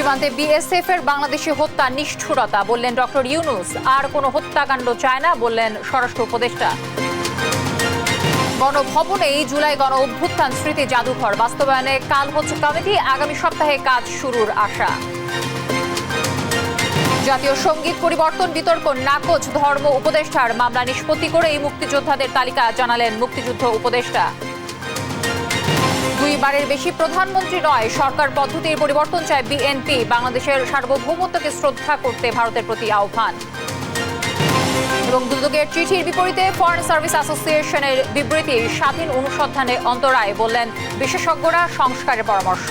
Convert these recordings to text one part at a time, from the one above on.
সীমান্তে বিএসএফ এর বাংলাদেশি হত্যা নিষ্ঠুরতা বললেন ডক্টর ইউনূস। আর কোনো হত্যাকাণ্ড চায় না বললেন স্বরাষ্ট্র উপদেষ্টা। গণভবনেই জুলাই গণ অভ্যুত্থান স্মৃতি জাদুঘর বাস্তবায়নে কাল হচ্ছে কমিটি, আগামী সপ্তাহে কাজ শুরুর আশা। জাতীয় সঙ্গীত পরিবর্তন বিতর্ক নাকচ ধর্ম উপদেষ্টার মামলা নিষ্পত্তি করে এই মুক্তিযোদ্ধাদের তালিকা জানালেন মুক্তিযুদ্ধ উপদেষ্টা। দুইবারের বেশি প্রধানমন্ত্রী নয়, সরকার পদ্ধতির পরিবর্তন চায় বিএনপি। বাংলাদেশের সার্বভৌমত্বকে শ্রদ্ধা করতে ভারতের প্রতি আহ্বান। এবং দুদকের চিঠির বিপরীতে ফরেন সার্ভিস অ্যাসোসিয়েশনের বিবৃতি, স্বাধীন অনুসন্ধানে অন্তরায় বললেন বিশেষজ্ঞরা, সংস্কারের পরামর্শ।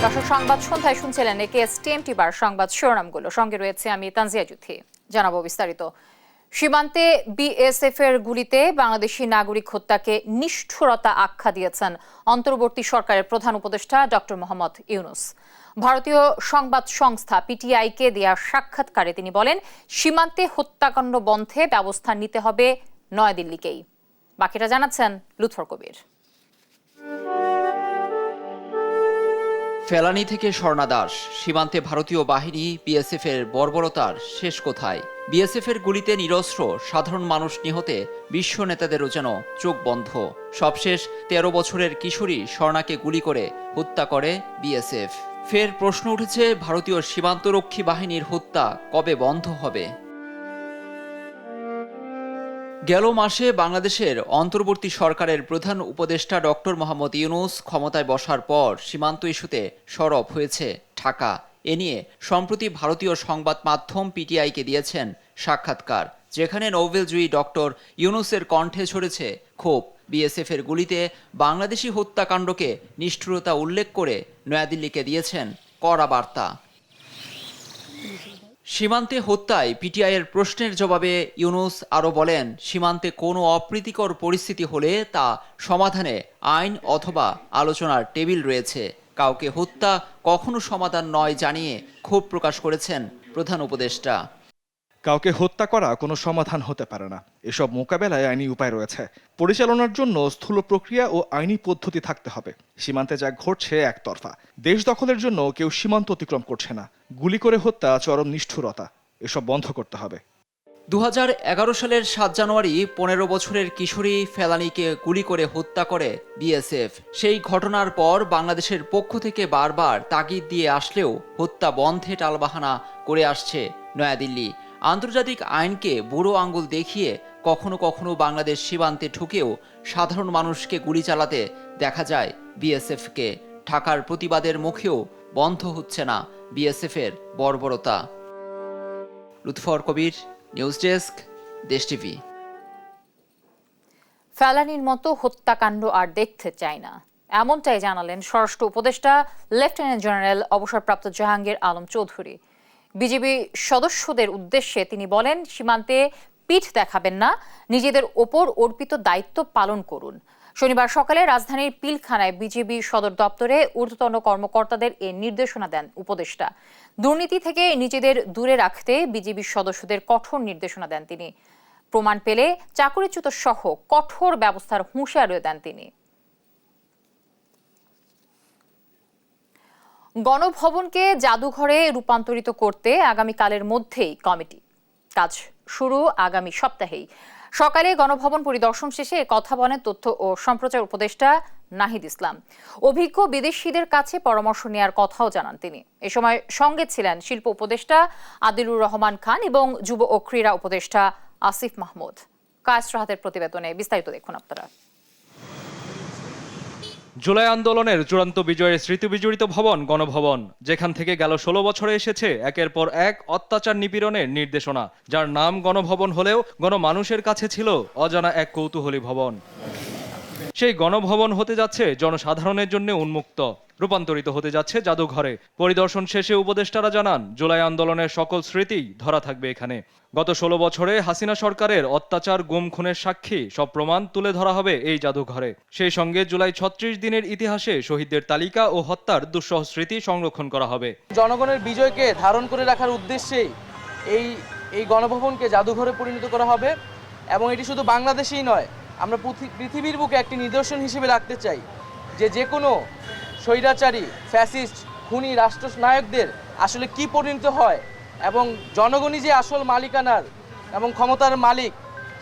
দর্শক, সংবাদ সন্ধ্যায় শুনছিলেন একেএস টিএমটি বার সংবাদ শিরোনামগুলো। সঙ্গে রয়েছে আমি তানজিয়া জুথি। জানাবো বিস্তারিত। সীমান্তে বিএসএফ এর গুলিতে বাংলাদেশি নাগরিক হত্যাকে নিষ্ঠুরতা আখ্যা দিয়েছেন অন্তর্বর্তী সরকারের প্রধান উপদেষ্টা ডক্টর মোহাম্মদ ইউনূস। ভারতীয় সংবাদ সংস্থা পিটিআইকে দেয়া সাক্ষাৎকারে তিনি বলেন, সীমান্তে হত্যাকাণ্ড বন্ধে ব্যবস্থা নিতে হবে নয়াদিল্লিকেই। বাকিটা জানাচ্ছেন লুৎফর কবির। ফেলানি থেকে স্বর্ণা দাস, সীমান্তে ভারতীয় বাহিনী বিএসএফ এর বর্বরতার শেষ কোথায়? বিএসএফ এর গুলিতে নিরস্ত্র সাধারণ মানুষ নিহতে বিশ্ব নেতাদেরও যেন চোখ বন্ধ। সবশেষ 13 বছরের কিশোরী স্বর্ণাকে গুলি করে হত্যা করে বিএসএফ। ফের প্রশ্ন উঠেছে, ভারতীয় সীমান্তরক্ষী বাহিনীর হত্যা কবে বন্ধ হবে? গেল মাসে বাংলাদেশের অন্তর্বর্তী সরকারের প্রধান উপদেষ্টা ডক্টর মোহাম্মদ ইউনূস ক্ষমতায় বসার পর সীমান্ত ইস্যুতে সরব হয়েছে ঢাকা। এ নিয়ে সম্প্রতি ভারতীয় সংবাদ মাধ্যম পিটিআইকে দিয়েছেন সাক্ষাৎকার, যেখানে নোবেলজয়ী ডক্টর ইউনূসের কণ্ঠে ঝরেছে ক্ষোভ। বিএসএফ এর গুলিতে বাংলাদেশি হত্যাকাণ্ডকে নিষ্ঠুরতা উল্লেখ করে নয়াদিল্লিকে দিয়েছেন কড়া বার্তা। সীমান্তে হত্যায় পিটিআইয়ের প্রশ্নের জবাবে ইউনূস আরও বলেন, সীমান্তে কোনো অপ্রীতিকর পরিস্থিতি হলে তা সমাধানে আইন অথবা আলোচনার টেবিল রয়েছে। কাউকে হত্যা কখনো সমাধান নয় জানিয়ে ক্ষোভ প্রকাশ করেছেন প্রধান উপদেষ্টা। কাউকে হত্যা করা কোনো সমাধান হতে পারে না। এসব মোকাবেলায় আইনি উপায় রয়েছে। পরিচালনার জন্য স্থূল প্রক্রিয়া ও আইনি পদ্ধতি থাকতে হবে। সীমান্তে যা ঘটছে একতরফা। দেশ দখলের জন্য কেউ সীমান্ত অতিক্রম করছে না। গুলি করে হত্যা চরম নিষ্ঠুরতা। এসব বন্ধ করতে হবে। 2011 সালের 7 জানুয়ারি 15 বছরের কিশোরী ফেলানিকে গুলি করে হত্যা করে বিএসএফ। সেই ঘটনার পর বাংলাদেশের পক্ষ থেকে বারবার তাগিদ দিয়ে আসলেও হত্যা বন্ধে টালবাহানা করে আসছে নয়াদিল্লি। আন্তর্জাতিক আইনকে বুড়ো আঙ্গুল দেখিয়ে কখনো কখনো বাংলাদেশ সীমান্তে ঢুকেও সাধারণ মানুষকে গুলি চালাতে দেখা যায় বিএসএফকে। ঢাকার প্রতিবাদের মুখেও বন্ধ হচ্ছে না বিএসএফের বর্বরতা। লুৎফর কবির, নিউজ ডেস্ক, দেশ টিভি। ফেলানির মতো হত্যাকাণ্ড আর দেখতে চায় না, এমনটাই জানালেন স্বরাষ্ট্র উপদেষ্টা লেফটেন্যান্ট জেনারেল অবসরপ্রাপ্ত জাহাঙ্গীর আলম চৌধুরী। বিজিবি সদস্যদের উদ্দেশ্যে তিনি বলেন, সীমান্তে পিঠ দেখাবেন না, নিজেদের ওপর অর্পিত দায়িত্ব পালন করুন। শনিবার সকালে রাজধানীর পিলখানায় বিজিবি সদর দপ্তরে ঊর্ধ্বতন কর্মকর্তাদের এ নির্দেশনা দেন উপদেষ্টা। দুর্নীতি থেকে নিজেদের দূরে রাখতে বিজিবি সদস্যদের কঠোর নির্দেশনা দেন তিনি। প্রমাণ পেলে চাকরিচ্যুত সহ কঠোর ব্যবস্থার হুঁশিয়ারিও দেন তিনি। গণভবনকে জাদুঘরে রূপান্তরিত করতে আগামীকালের মধ্যেই কমিটি। কাজ শুরু আগামী সপ্তাহেই। সকালে গণভবন পরিদর্শন শেষে কথা বলেন তথ্য ও সম্প্রচার উপদেষ্টা নাহিদ ইসলাম। অভিজ্ঞ বিদেশিদের কাছে পরামর্শ নেওয়ার কথাও জানান তিনি। এ সময় সঙ্গে ছিলেন শিল্প উপদেষ্টা আদিলুর রহমান খান এবং যুব ও ক্রীড়া উপদেষ্টা আসিফ মাহমুদ। কায়েস রাহাতের প্রতিবেদনে বিস্তারিত দেখুন আপনারা। জুলাই আন্দোলনের চূড়ান্ত বিজয়ের স্মৃতি বিজড়িত ভবন গণভবন, যেখান থেকে গেল 16 বছরে এসেছে একের পর এক অত্যাচার নিপীড়নের নির্দেশনা, যার নাম গণভবন হলেও গণমানুষের কাছে ছিল অজানা এক কৌতূহলী ভবন। সেই গণভবন হতে যাচ্ছে জনসাধারণের জন্য উন্মুক্ত, রূপান্তরিত হতে যাচ্ছে জাদুঘরে। পরিদর্শন শেষে উপদেষ্টারা জানান, জুলাই আন্দোলনের সকল স্মৃতি ধরা থাকবে এখানে। গত 16 বছরে হাসিনা সরকারের অত্যাচার, গুম, খুনের সাক্ষী সব প্রমাণ তুলে ধরা হবে এই জাদুঘরে। সেই সঙ্গে জুলাই 36 দিনের ইতিহাসে শহীদদের তালিকা ও হত্যার দুঃসহ স্মৃতি সংরক্ষণ করা হবে। জনগণের বিজয়কে ধারণ করে রাখার উদ্দেশ্যেই এই গণভবনকে জাদুঘরে পরিণত করা হবে। এবং এটি শুধু বাংলাদেশেই নয়, আমরা পৃথিবীর বুকে একটি নিদর্শন হিসেবে রাখতে চাই যে কোনো স্বৈরাচারী ফ্যাসিস্ট খুনি রাষ্ট্রনায়কদের আসলে কি পরিণত হয় এবং জনগণই যে আসল মালিকানার এবং ক্ষমতার মালিক,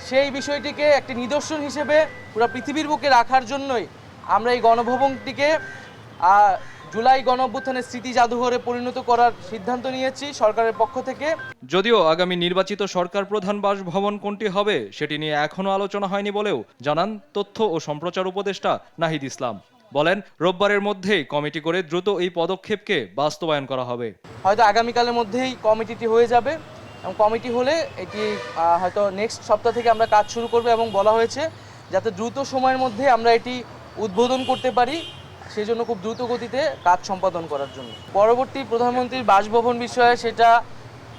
সেই বিষয়টিকে একটি নিদর্শন হিসেবে পুরো পৃথিবীর বুকে রাখার জন্যই আমরা এই গণভবনটিকে জুলাই গণঅভ্যুত্থানের স্মৃতি জাদুঘরে পরিণত করার সিদ্ধান্ত নিয়েছি সরকারের পক্ষ থেকে। যদিও আগামী নির্বাচিত সরকার প্রধান বাসভবন কোনটি হবে সেটি নিয়ে এখনো আলোচনা হয়নি বলেও জানান তথ্য ও সম্প্রচার উপদেষ্টা নাহিদ ইসলাম। বলেন, রোববারের মধ্যেই কমিটি করে দ্রুত এই পদক্ষেপকে বাস্তবায়ন করা হবে। হয়তো আগামীকালের মধ্যেই কমিটিটি হয়ে যাবে এবং কমিটি হলে এটি হয়তো নেক্সট সপ্তাহ থেকে আমরা কাজ শুরু করব এবং বলা হয়েছে যাতে দ্রুত সময়ের মধ্যে আমরা এটি উদ্বোধন করতে পারি, সেই জন্য খুব দ্রুত গতিতে কাজ সম্পাদন করার জন্য। পরবর্তী প্রধানমন্ত্রীর বাসভবন বিষয়ে সেটা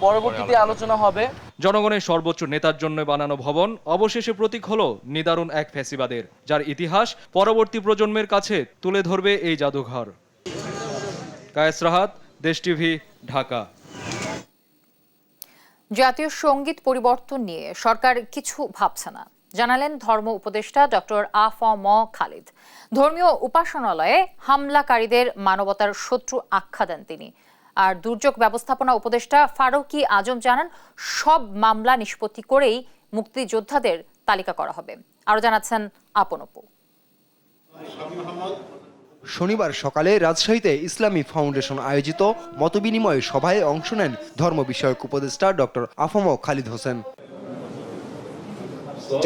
পরবর্তীতে আলোচনা হবে। জনগণের সর্বোচ্চ নেতার জন্য বানানো ভবন অবশেষে প্রতীক হলো নিদারুণ এক ফ্যাসিবাদের, যার ইতিহাস পরবর্তী প্রজন্মের কাছে তুলে ধরবে এই জাদুঘর। কায়েস রাহাত, দেশ টিভি, ঢাকা। জাতীয় সঙ্গীত পরিবর্তন নিয়ে সরকার কিছু ভাবছে না, জানালেন ধর্ম উপদেষ্টা ডক্টর আ.ফ.ম. খালিদ। ধর্মীয় উপাসনালয়ে হামলাকারীদের মানবতার শত্রু আখ্যা দেন তিনি। আর দুর্যোগ ব্যবস্থাপনা উপদেষ্টা ফারুকী আজম জানান, সব মামলা নিষ্পত্তি করেই মুক্তিযোদ্ধাদের তালিকা করা হবে। আরো জানাচ্ছেন আপন অপু। শনিবার সকালে রাজশাহীতে ইসলামী ফাউন্ডেশন আয়োজিত মতবিনিময় সভায় অংশ নেন ধর্ম বিষয়ক উপদেষ্টা ডক্টর আ.ফ.ম. খালিদ হোসেন।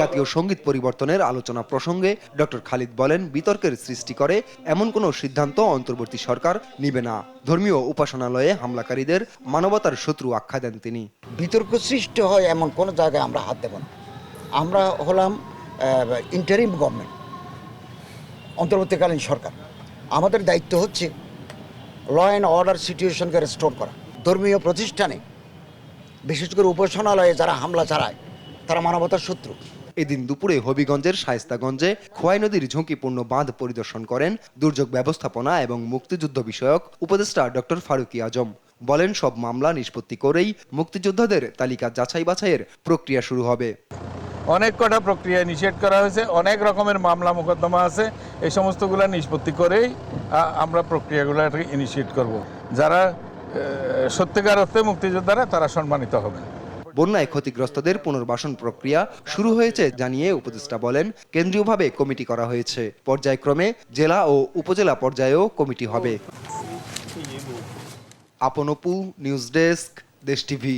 জাতীয় সঙ্গীত পরিবর্তনের আলোচনা প্রসঙ্গে ডক্টর খালিদ বলেন, বিতর্কের সৃষ্টি করে এমন কোনো সিদ্ধান্ত অন্তর্বর্তী সরকার নিবে না। ধর্মীয় উপাসনালয়ে হামলাকারীদের মানবতার শত্রু আখ্যা দেন তিনি। বিতর্ক সৃষ্টি হয় এমন কোনো জায়গায় আমরা হাত দেব না। আমরা হলাম ইন্টারিম গভর্নমেন্ট, অন্তর্বর্তীকালীন সরকার। আমাদের দায়িত্ব হচ্ছে ল অ্যান্ড অর্ডার সিচুয়েশনকে রেস্টোর করা। ধর্মীয় প্রতিষ্ঠানে বিশেষ করে উপাসনালয়ে যারা হামলা চালায় তারা মানবতার শত্রু। এদিন দুপুরে হবিগঞ্জের শায়েস্তাগঞ্জে খোয়াই নদীর ঝুঁকিপূর্ণ বাঁধ পরিদর্শন করেন দুর্যোগ ব্যবস্থাপনা এবং মুক্তিযুদ্ধ বিষয়ক উপদেষ্টা ডক্টর ফারুকী আজম। বলেন, সব মামলা নিষ্পত্তি করেই মুক্তিযোদ্ধাদের তালিকা যাচাই বাছাইয়ের প্রক্রিয়া শুরু হবে। অনেক কটা প্রক্রিয়া ইনিশিয়েট করা হয়েছে, অনেক রকমের মামলা মোকদ্দমা আছে, এই সমস্তগুলো নিষ্পত্তি করেই আমরা প্রক্রিয়াগুলো ইনিশিয়েট করব। যারা সত্যিকার অর্থে মুক্তিযোদ্ধারা তারা সম্মানিত হবেন। বন্যায় ক্ষতিগ্রস্তদের পুনর্বাসন প্রক্রিয়া শুরু হয়েছে জানিয়ে উপদেষ্টা বলেন, কেন্দ্রীয়ভাবে কমিটি করা হয়েছে, পর্যায়ক্রমে জেলা ও উপজেলা পর্যায়েও কমিটি হবে। আপন অপু, নিউজ ডেস্ক, দেশ টিভি।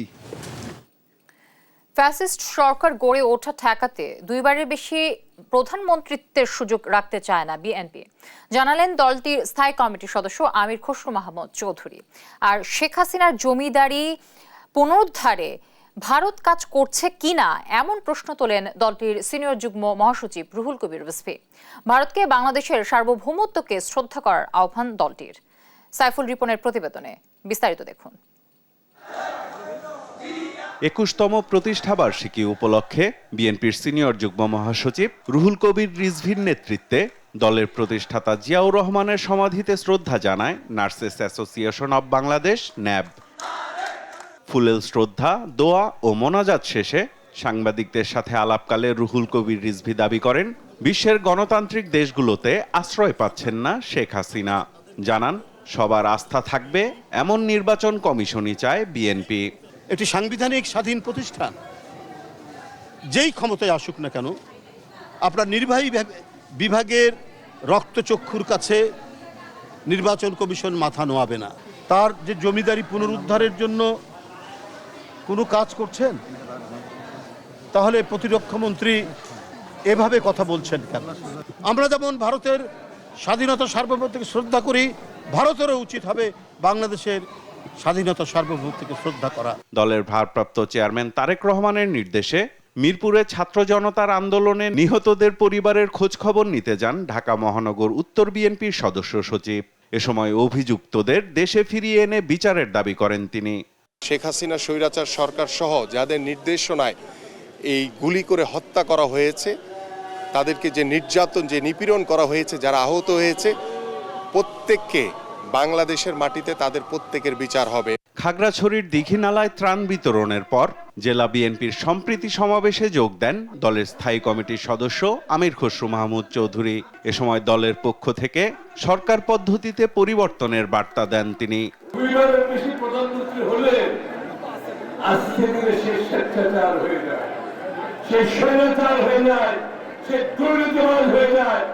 ফ্যাসিস্ট সরকার গড়ে ওঠা ঠেকাতে দুইবারের বেশি প্রধানমন্ত্রিত্বের সুযোগ রাখতে চায় না বিএনপি, জানালেন দলটির স্থায়ী কমিটির সদস্য আমির খসরু মাহমুদ চৌধুরী। আর শেখ হাসিনার জমিদারি পুনরুদ্ধারে ভারত কাজ করছে কিনা এমন প্রশ্ন তোলেন দলটির সিনিয়র যুগ্ম মহাসচিব রুহুল কবির রিজভী। ভারতকে বাংলাদেশের সার্বভৌমত্বকে শ্রদ্ধা করার আহ্বান দলটির। সাইফুল রিপনের প্রতিবেদনে বিস্তারিত দেখুন। ২১তম প্রতিষ্ঠাবার্ষিকী উপলক্ষে বিএনপির সিনিয়র যুগ্ম মহাসচিব রুহুল কবির রিজভীর নেতৃত্বে দলের প্রতিষ্ঠাতা জিয়াউর রহমানের সমাধিতে শ্রদ্ধা জানায় নার্সেস অ্যাসোসিয়েশন অব বাংলাদেশ, ন্যাব। ফুলেল শ্রদ্ধা, দোয়া ও মোনাজাত শেষে সাংবাদিকদের সাথে আলাপকালে রুহুল কবির রিজভী দাবি করেন, বিশ্বের গণতান্ত্রিক দেশগুলোতে আশ্রয় পাচ্ছেন না শেখ হাসিনা। জানান, সবার আস্থা থাকবে এমন নির্বাচন কমিশনই চায় বিএনপি। একটি সাংবিধানিক স্বাধীন প্রতিষ্ঠান যেই ক্ষমতায় আসুক না কেন, আপনার নির্বাহী বিভাগের রক্তচক্ষুর কাছে নির্বাচন কমিশন মাথা নোয়াবে না। তার যে জমিদারি পুনরুদ্ধারের জন্য কোনো কাজ করছেন, তাহলে প্রতিরক্ষামন্ত্রী এভাবে কথা বলছেন কেন? আমরা যেমন ভারতের স্বাধীনতা সার্বভৌমত্বকে শ্রদ্ধা করি, ভারতেরও উচিত হবে বাংলাদেশের স্বাধীনতা সার্বভৌমত্বকে শ্রদ্ধা করা। দলের ভারপ্রাপ্ত চেয়ারম্যান তারেক রহমানের নির্দেশে মিরপুরে ছাত্র জনতার আন্দোলনে নিহতদের পরিবারের খোঁজ খবর নিতে যান ঢাকা মহানগর উত্তর বিএনপির সদস্য সচিব। এ সময় অভিযুক্তদের দেশে ফিরিয়ে এনে বিচারের দাবি করেন তিনি। শেখ হাসিনা স্বৈরাচার সরকার সহ যাদের নির্দেশনায় এই গুলি করে হত্যা করা হয়েছে, তাদেরকে যে নির্যাতন, যে নিপীড়ন করা হয়েছে, যারা আহত হয়েছে, প্রত্যেককে বাংলাদেশের মাটিতে তাদের প্রত্যেকের বিচার হবে। খাগড়াছড়ির দীঘিনালায় ত্রাণ বিতরণের পর জেলা বিএনপির সম্প্রীতি সমাবেশে যোগ দেন দলের স্থায়ী কমিটির সদস্য আমির খসরু মাহমুদ চৌধুরী। এ সময় দলের পক্ষ থেকে সরকার পদ্ধতিতে পরিবর্তনের বার্তা দেন তিনি। দুইবারের বেশি প্রধানমন্ত্রী হলে আজকে দিনে সে স্বেচ্ছাচার হয়ে যায়, সে স্বৈরাচার হয়ে যায়, সে দুর্নীতিবাজ হয়ে যায়,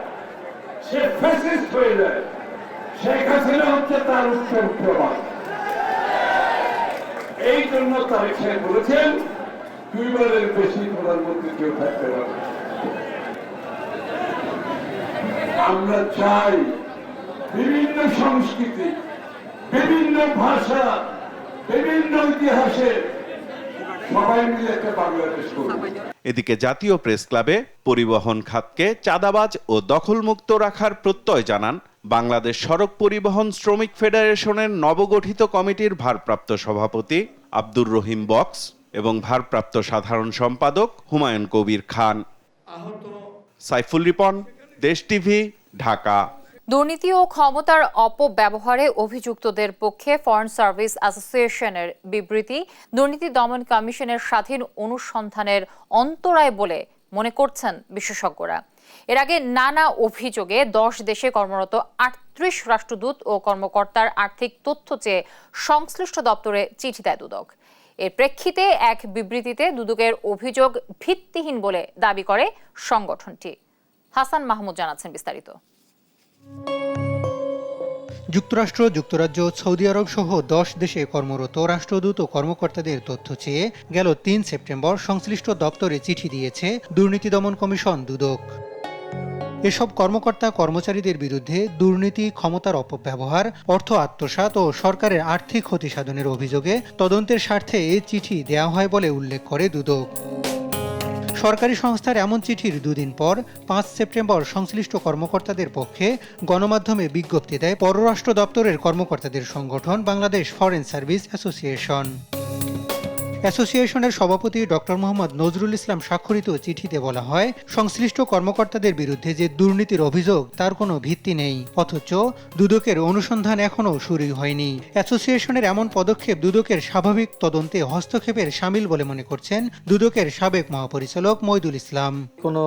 সে ফ্যাসিস্ট হয়ে যায়। শেখ হাসিনা হচ্ছে তার উত্তর প্রমাণ। এই জন্য তারেক সাহেব বলেছেন দুইবারের বেশি প্রধানমন্ত্রী কেউ থাকতে পারে। আমরা চাই বিভিন্ন সংস্কৃতি, বিভিন্ন ভাষা, বিভিন্ন ইতিহাসে সবাই মিলে একটা বাংলাদেশ করব। এদিকে জাতীয় প্রেস ক্লাবে পরিবহন খাতকে চাঁদাবাজ ও দখলমুক্ত রাখার প্রত্যয় জানান বাংলাদেশ সড়ক পরিবহন শ্রমিক ফেডারেশনের নবগঠিত কমিটির ভারপ্রাপ্ত সভাপতি আব্দুর রহিম বক্স এবং ভারপ্রাপ্ত সাধারণ সম্পাদক হুমায়ুন কবির খান। সাইফুল রিপন, দেশ টিভি, ঢাকা। দুর্নীতি ও ক্ষমতার অপব্যবহারে অভিযুক্তদের পক্ষে ফরেন সার্ভিস অ্যাসোসিয়েশনের বিবৃতি দুর্নীতি দমন কমিশনের স্বাধীন অনুসন্ধানের অন্তরায় বলে মনে করছেন বিশেষজ্ঞরা। এর আগে নানা অভিযোগে 10 দেশে কর্মরত 38 রাষ্ট্রদূত ও কর্মকর্তার আর্থিক তথ্য চেয়ে সংশ্লিষ্ট দপ্তরে চিঠি দেয় দুদক। এর প্রেক্ষিতে এক বিবৃতিতে দুদকের অভিযোগ ভিত্তিহীন বলে দাবি করে সংগঠনটি। হাসান মাহমুদ জানাচ্ছেন বিস্তারিত। যুক্তরাষ্ট্র, যুক্তরাজ্য, সৌদি আরব সহ 10 দেশে কর্মরত রাষ্ট্রদূত ও কর্মকর্তাদের তথ্য চেয়ে গেল 3 সেপ্টেম্বর সংশ্লিষ্ট দপ্তরে চিঠি দিয়েছে দুর্নীতি দমন কমিশন দুদক। এসব কর্মকর্তা কর্মচারীদের বিরুদ্ধে দুর্নীতি, ক্ষমতার অপব্যবহার, অর্থ আত্মসাৎ ও সরকারের আর্থিক ক্ষতি সাধনের অভিযোগে তদন্তের স্বার্থে এই চিঠি দেওয়া হয় বলে উল্লেখ করে দুদক। সরকারি সংস্থার এমন চিঠির 2 দিন পর 5 সেপ্টেম্বর সংশ্লিষ্ট কর্মকর্তাদের পক্ষে গণমাধ্যমে বিজ্ঞপ্তি দেয় পররাষ্ট্র দপ্তরের কর্মকর্তাদের সংগঠন বাংলাদেশ ফরেন সার্ভিস অ্যাসোসিয়েশন। অ্যাসোসিয়েশনের সভাপতি ডক্টর মোহাম্মদ নজরুল ইসলাম স্বাক্ষরিত চিঠিতে বলা হয়, সংশ্লিষ্ট কর্মকর্তাদের বিরুদ্ধে যে দুর্নীতির অভিযোগ তার কোনো ভিত্তি নেই, অথচ দুদকের অনুসন্ধান এখনও শুরুই হয়নি। অ্যাসোসিয়েশনের এমন পদক্ষেপ দুদকের স্বাভাবিক তদন্তে হস্তক্ষেপের শামিল বলে মনে করছেন দুদকের সাবেক মহাপরিচালক মইদুল ইসলাম। কোনো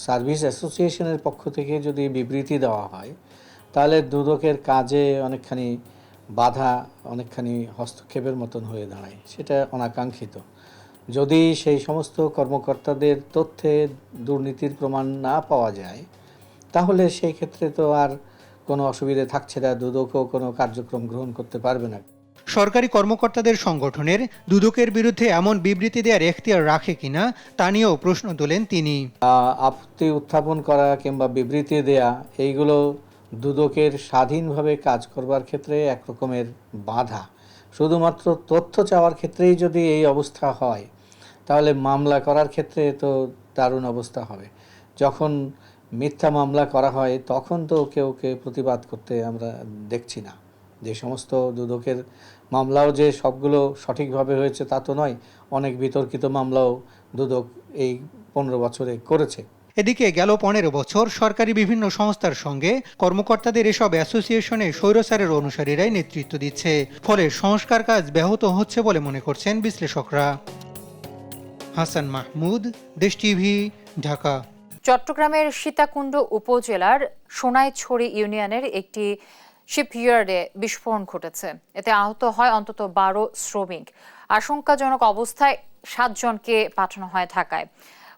সার্ভিস অ্যাসোসিয়েশনের পক্ষ থেকে যদি বিবৃতি দেওয়া হয় তাহলে দুদকের কাজে অনেকখানি বাধা, অনেকখানি হস্তক্ষেপের মতন হয়ে দাঁড়ায়, সেটা অনাকাঙ্ক্ষিত। যদি সেই সমস্ত কর্মকর্তাদের তথ্যে দুর্নীতির প্রমাণ না পাওয়া যায় তাহলে সেই ক্ষেত্রে তো আর কোনো অসুবিধা থাকছে না, দুদকও কোনো কার্যক্রম গ্রহণ করতে পারবে না। সরকারি কর্মকর্তাদের সংগঠনের দুদকের বিরুদ্ধে এমন বিবৃতি দেওয়ার এখতিয়ার রাখে কিনা তা নিয়েও প্রশ্ন তোলেন তিনি। আপত্তি উত্থাপন করা কিংবা বিবৃতি দেয়া এইগুলো দুদকের স্বাধীনভাবে কাজ করবার ক্ষেত্রে এক রকমের বাধা। শুধুমাত্র তথ্য চাওয়ার ক্ষেত্রেই যদি এই অবস্থা হয় তাহলে মামলা করার ক্ষেত্রে তো দারুণ অবস্থা হবে। যখন মিথ্যা মামলা করা হয় তখন তো কেউ প্রতিবাদ করতে আমরা দেখছি না। যে সমস্ত দুদকের মামলাও যে সবগুলো সঠিকভাবে হয়েছে তা তো নয়, অনেক বিতর্কিত মামলাও দুদক এই 15 বছরে করেছে। এদিকে গেল 15 বছর সরকারি বিভিন্ন সংস্থার সঙ্গে কর্মকর্তাদের এসব অ্যাসোসিয়েশনে স্বৈরাচারের অনুসারীরাই নেতৃত্ব দিচ্ছে, ফলে সংস্কার কাজ ব্যাহত হচ্ছে বলে মনে করছেন বিশ্লেষকরা। হাসান মাহমুদ, দেশ টিভি, ঢাকা। চট্টগ্রামের সীতাকুণ্ড উপজেলার সোনাইছড়ি ইউনিয়নের একটি শিপইয়ার্ডে বিস্ফোরণ ঘটেছে। এতে আহত হয় অন্তত 12 শ্রমিক। আশঙ্কাজনক অবস্থায় 7 জনকে পাঠানো হয় ঢাকায়।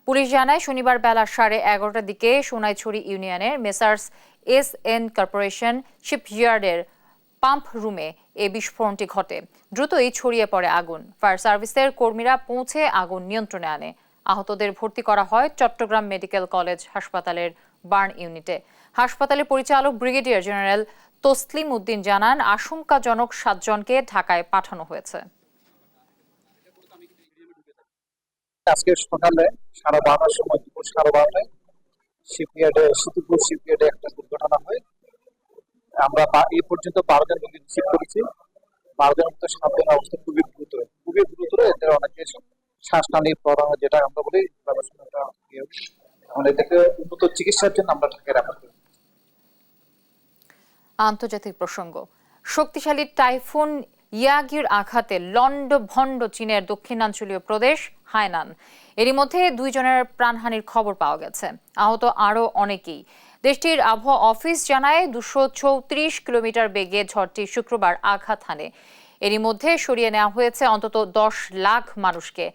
পুলিশ জানায়, শনিবার বেলা 11:30টার দিকে সোনাইছড়ি ইউনিয়নের মেসার্স SN কর্পোরেশন শিপইয়ার্ডের পাম্প রুমে এই বিস্ফোরণটি ঘটে। দ্রুতই ছড়িয়ে পড়ে আগুন। ফায়ার সার্ভিসের কর্মীরা পৌঁছে আগুন নিয়ন্ত্রণে আনে। আহতদের ভর্তি করা হয় চট্টগ্রাম মেডিকেল কলেজ হাসপাতালের বার্ন ইউনিটে। হাসপাতালের পরিচালক ব্রিগেডিয়ার জেনারেল তসলিম উদ্দিন জানান, আশঙ্কাজনক 7 জনকে ঢাকায় পাঠানো হয়েছে। আজকে সকালে 12:30টার সময়, দুপুর 12:30টায় সীতাকুণ্ড শিপইয়ার্ডে একটা দুর্ঘটনা হয়। আমরা এই পর্যন্ত 12 জন রোগী রিসিভ করেছি। 12 জনের মধ্যে 7 জনের অবস্থা খুবই গুরুতর। এদের অনেকে শ্বাসনালী প্রদাহ, যেটা আমরা বলি, এদেরকে উন্নত চিকিৎসার জন্য আমরা ঢাকায় রেফার করি। আন্তর্জাতিক প্রসঙ্গ। শক্তিশালী টাইফুন ইয়াগির আঘাতে লন্ডভন্ড চীনের দক্ষিণাঞ্চলীয় প্রদেশ হাইনান। এরই মধ্যে 2 জনের প্রাণহানির খবর পাওয়া গেছে, আহত আরও অনেকেই। দেশটির আবহাওয়া অফিস জানায় 234 কিলোমিটার বেগে ঝড়টি শুক্রবার আঘাত হানে। এরই মধ্যে সরিয়ে নেওয়া হয়েছে অন্তত 10 লাখ মানুষকে।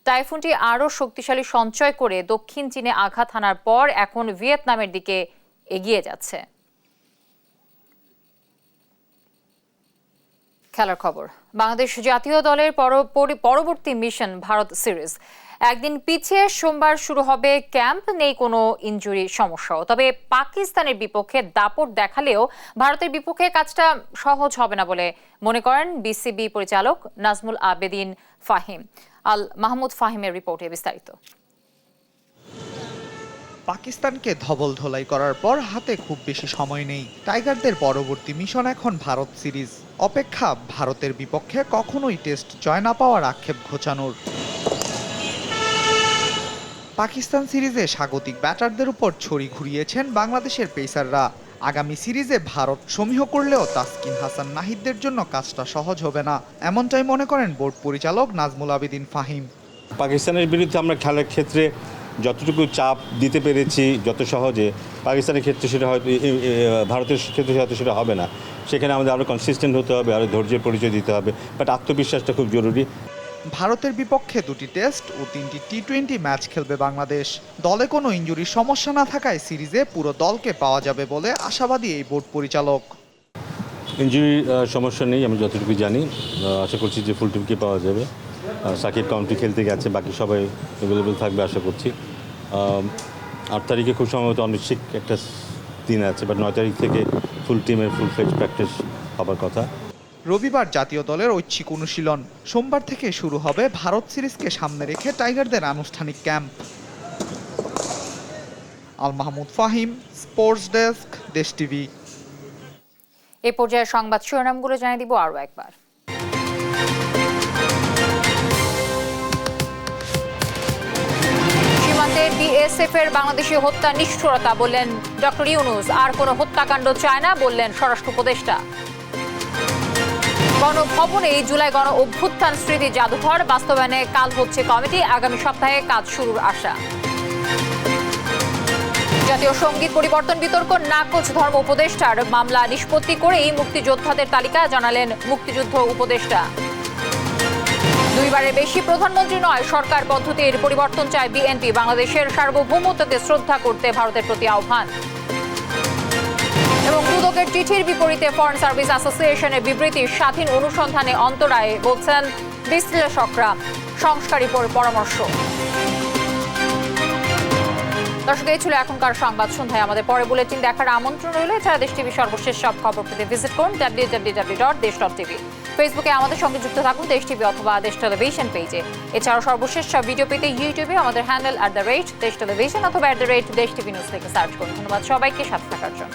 টাইফুনটি আরও শক্তিশালী সঞ্চয় করে দক্ষিণ চীনে আঘাত হানার পর এখন ভিয়েতনামের দিকে এগিয়ে যাচ্ছে। খেলার খবর। বাংলাদেশ জাতীয় দলের পরবর্তী মিশন ভারত সিরিজ। একদিন পিছিয়ে সোমবার শুরু হবে ক্যাম্প, নেই কোনো ইনজুরি সমস্যাও। তবে পাকিস্তানের বিপক্ষে দাপট দেখালেও ভারতের বিপক্ষে কাজটা সহজ হবে না বলে মনে করেন বিসিবি পরিচালক নাজমুল আবেদিন ফাহিম। আল মাহমুদ ফাহিমের রিপোর্টে বিস্তারিত। পাকিস্তানকে ধবল ধোলাই করার পর হাতে খুব বেশি সময় নেই। টাইগারদের পরবর্তী মিশন এখন ভারত সিরিজ। অপেক্ষা ভারতের বিপক্ষে কখনোই টেস্ট জয় না পাওয়ার আক্ষেপ ঘোচানোর। পাকিস্তান সিরিজে স্বাগতিক ব্যাটারদের উপর ছড়ি ঘুরিয়েছেন বাংলাদেশের পেসাররা। আগামী সিরিজে ভারত সমীহ করলেও তাসকিন হাসান নাহিদদের জন্য কাজটা সহজ হবে না, এমনটাই মনে করেন বোর্ড পরিচালক নাজমুল আবেদিন ফাহিম। পাকিস্তানের বিরুদ্ধে আমরা খেলার ক্ষেত্রে যতটুকু চাপ দিতে পেরেছি যত সহজে, পাকিস্তানের ক্ষেত্রে সেটা হয়তো, ভারতের ক্ষেত্রে হয়তো সেটা হবে না। সেখানে আমাদের আরও কনসিস্টেন্ট হতে হবে, আরও ধৈর্যের পরিচয় দিতে হবে, বাট আত্মবিশ্বাসটা খুব জরুরি। ভারতের বিপক্ষে 2টি টেস্ট ও 3টি টি-20 ম্যাচ খেলবে বাংলাদেশ। দলে কোনো ইনজুরির সমস্যা না থাকায় সিরিজে পুরো দলকে পাওয়া যাবে বলে আশাবাদী এই বোর্ড পরিচালক। ইনজুরির সমস্যা নেই, আমি যতটুকু জানি। আশা করছি যে ফুল টিমকে পাওয়া যাবে। সাকিব কাউন্টি খেলতে গেছে, বাকি সবাই অ্যাভেলেবেল থাকবে আশা করছি। 8 তারিখে খুব সম্ভবত অনিশ্চিত একটা দিন আছে, বাট 9 তারিখ থেকে ফুল টিমের ফুল ফ্লেজ প্র্যাকটিস হবার কথা। রবিবার জাতীয় দলের ঐচ্ছিক অনুশীলন, সোমবার থেকে শুরু হবে ভারত সিরিজকে সামনে রেখে টাইগারদের আনুষ্ঠানিক camp. Al Mahmud Fahim, sports desk, দেশ টিভি। এই পর্যায়ে সংবাদ শিরোনামগুলো জানিয়ে দিব আরও একবার। সীমান্তে বিএসএফ এর বাংলাদেশি হত্যা নিষ্ঠুরতা বললেন ডক্টর ইউনূস। আর কোনো হত্যাকাণ্ড চায় না বললেন স্বরাষ্ট্র উপদেষ্টা। গণভবনে জুলাই গণ অভ্যুত্থান স্মৃতি জাদুঘর বাস্তবায়নে কাল হচ্ছে কমিটি, আগামী সপ্তাহে কাজ শুরুর আশা। জাতীয় সঙ্গীত পরিবর্তন বিতর্ক, নাকচ ধর্ম উপদেষ্টার মামলা নিষ্পত্তি করেই মুক্তিযোদ্ধাদের তালিকা জানালেন মুক্তিযুদ্ধ উপদেষ্টা। 2 বারের বেশি প্রধানমন্ত্রী নয়, সরকার পদ্ধতির পরিবর্তন চায় বিএনপি। বাংলাদেশের সার্বভৌমত্বকে শ্রদ্ধা করতে ভারতের প্রতি আহ্বান। এবং দুদকের চিঠির বিপরীতে ফরেন সার্ভিস অ্যাসোসিয়েশনের বিবৃতি, স্বাধীন অনুসন্ধানে অন্তরায় বলছেন বিশ্লেষকরা। সংস্কারী পরামর্শ। দর্শক, এই ছিল এখনকার সংবাদ সন্ধ্যায়। আমাদের পরে বুলেটিন দেখার আমন্ত্রণ রইল। এছাড়া দেশ টিভি সর্বশেষ সব খবর পেতে ভিজিট করুন www.desh.tv। ফেসবুকে আমাদের সঙ্গে যুক্ত থাকুন দেশ টিভি অথবা দেশ টেলিভিশন পেজে। এছাড়াও সর্বশেষ সব ভিডিও পেতে ইউটিউবে আমাদের হ্যান্ডেল @দেশ টেলিভিশন অথবা @দেশ টিভি নিউজ থেকে সার্চ করুন। ধন্যবাদ সবাইকে সাথে থাকার জন্য।